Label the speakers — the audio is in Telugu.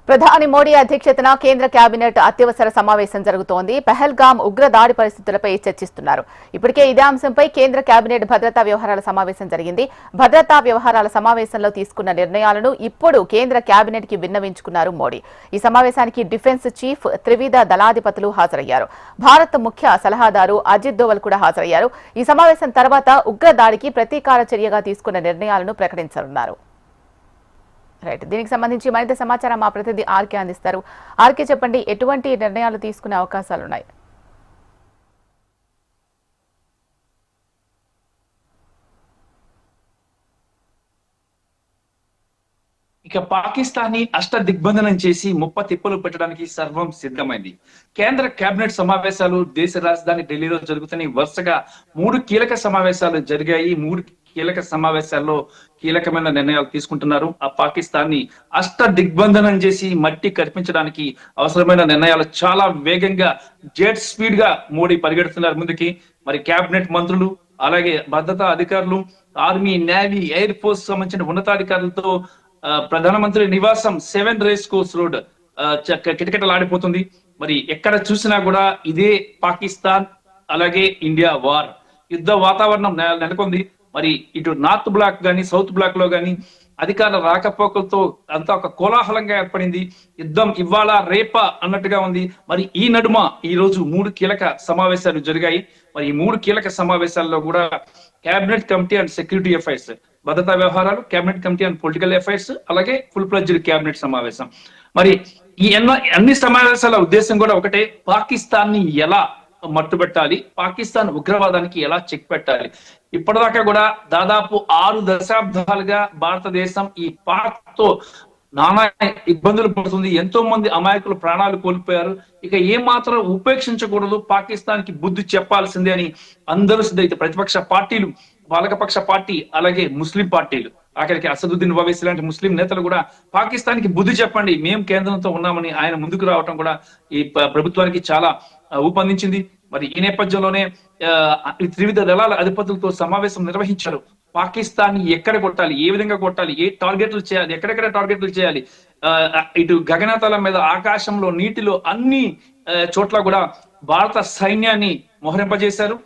Speaker 1: ప్రధాని మోడీ అధ్యక్షతన కేంద్ర కేబినెట్ అత్యవసర సమావేశం జరుగుతోంది. పహల్గామ్ ఉగ్ర దాడి పరిస్థితులపై చర్చిస్తున్నారు. ఇప్పటికే ఇదే అంశంపై కేంద్ర కేబినెట్ భద్రతా వ్యవహారాల సమావేశం జరిగింది. భద్రతా వ్యవహారాల సమావేశంలో తీసుకున్న నిర్ణయాలను ఇప్పుడు కేంద్ర కేబినెట్ కి విన్నవించుకున్నారు మోడీ. ఈ సమావేశానికి డిఫెన్స్ చీఫ్ త్రివిధ దళాధిపతులు హాజరయ్యారు. భారత్ ముఖ్య సలహాదారు అజిత్ దోవల్ కూడా హాజరయ్యారు. ఈ సమావేశం తర్వాత ఉగ్ర దాడికి ప్రతీకార చర్యగా తీసుకున్న నిర్ణయాలను ప్రకటించనున్నారు. రైట్, దీనికి సంబంధించి మరింత సమాచారం మా ప్రతినిధి ఆర్కే అందిస్తారు. ఆర్కే, చెప్పండి, ఎటువంటి నిర్ణయాలు తీసుకునే అవకాశాలున్నాయి?
Speaker 2: ఇక పాకిస్తాన్ని దిగ్బంధనం చేసి ముప్ప తిప్పలు పెట్టడానికి సర్వం సిద్ధమైంది. కేంద్ర కేబినెట్ సమావేశాలు దేశ రాజధాని ఢిల్లీలో జరుగుతున్న వరుసగా 3 కీలక సమావేశాలు జరిగాయి. 3 కీలక సమావేశాల్లో కీలకమైన నిర్ణయాలు తీసుకుంటున్నారు. ఆ పాకిస్తాన్ని దిగ్బంధనం చేసి మట్టి కర్పించడానికి అవసరమైన నిర్ణయాలు చాలా వేగంగా జెట్ స్పీడ్ గా మోడీ పరిగెడుతున్నారు ముందుకి. మరి కేబినెట్ మంత్రులు, అలాగే భద్రతా అధికారులు, ఆర్మీ, నేవీ, ఎయిర్ ఫోర్స్ సంబంధించిన ఉన్నతాధికారులతో ప్రధానమంత్రి నివాసం 7 రేస్ కోర్స్ రోడ్ కిటకిటలాడిపోతుంది. మరి ఎక్కడ చూసినా కూడా ఇదే పాకిస్తాన్ అలాగే ఇండియా వార్ యుద్ధ వాతావరణం నెలకొంది. మరి ఇటు నార్త్ బ్లాక్ గాని సౌత్ బ్లాక్ లో గాని అధికారుల రాకపోకలతో అంతా ఒక కోలాహలంగా ఏర్పడింది. యుద్ధం ఇవాళ రేప అన్నట్టుగా ఉంది. మరి ఈ నడుమ ఈ రోజు 3 కీలక సమావేశాలు జరిగాయి. మరి ఈ 3 కీలక సమావేశాల్లో కూడా cabinet committee and security affairs, భద్రతా వ్యవహారాలు, cabinet committee and political affairs, అలాగే ఫుల్ ఫ్లెడ్జ్డ్ కేబినెట్ సమావేశం. మరి ఈ అన్ని సమావేశాల ఉద్దేశం కూడా ఒకటే, పాకిస్తాన్ ని ఎలా మట్టుబెట్టాలి, పాకిస్తాన్ ఉగ్రవాదానికి ఎలా చెక్ పెట్టాలి. ఇప్పటిదాకా కూడా దాదాపు 6 దశాబ్దాలుగా భారతదేశం ఈ పాక్ తో నానా ఇబ్బందులు పడుతుంది. ఎంతో మంది అమాయకులు ప్రాణాలు కోల్పోయారు. ఇక ఏమాత్రం ఉపేక్షించకూడదు, పాకిస్తాన్ కి బుద్ధి చెప్పాల్సిందే అని అందరూ సిద్ధైతే ప్రతిపక్ష పార్టీలు, పాలకపక్ష పార్టీ, అలాగే ముస్లిం పార్టీలు, ఆఖరికి అసదుద్దీన్ ఓవైసీ లాంటి ముస్లిం నేతలు కూడా పాకిస్తాన్ కి బుద్ధి చెప్పండి, మేము కేంద్రంతో ఉన్నామని ఆయన ముందుకు రావటం కూడా ఈ ప్రభుత్వానికి చాలా ఊపందించింది. మరి ఈ నేపథ్యంలోనే త్రివిధ దళాల అధిపతులతో సమావేశం నిర్వహించారు. పాకిస్తాన్ ని ఎక్కడ కొట్టాలి, ఏ విధంగా కొట్టాలి, ఏ టార్గెట్లు చేయాలి, ఎక్కడెక్కడ టార్గెట్లు చేయాలి, ఇటు గగనతలం మీద, ఆకాశంలో, నీటిలో, అన్ని చోట్ల కూడా భారత సైన్యాన్ని మోహరింపజేశారు.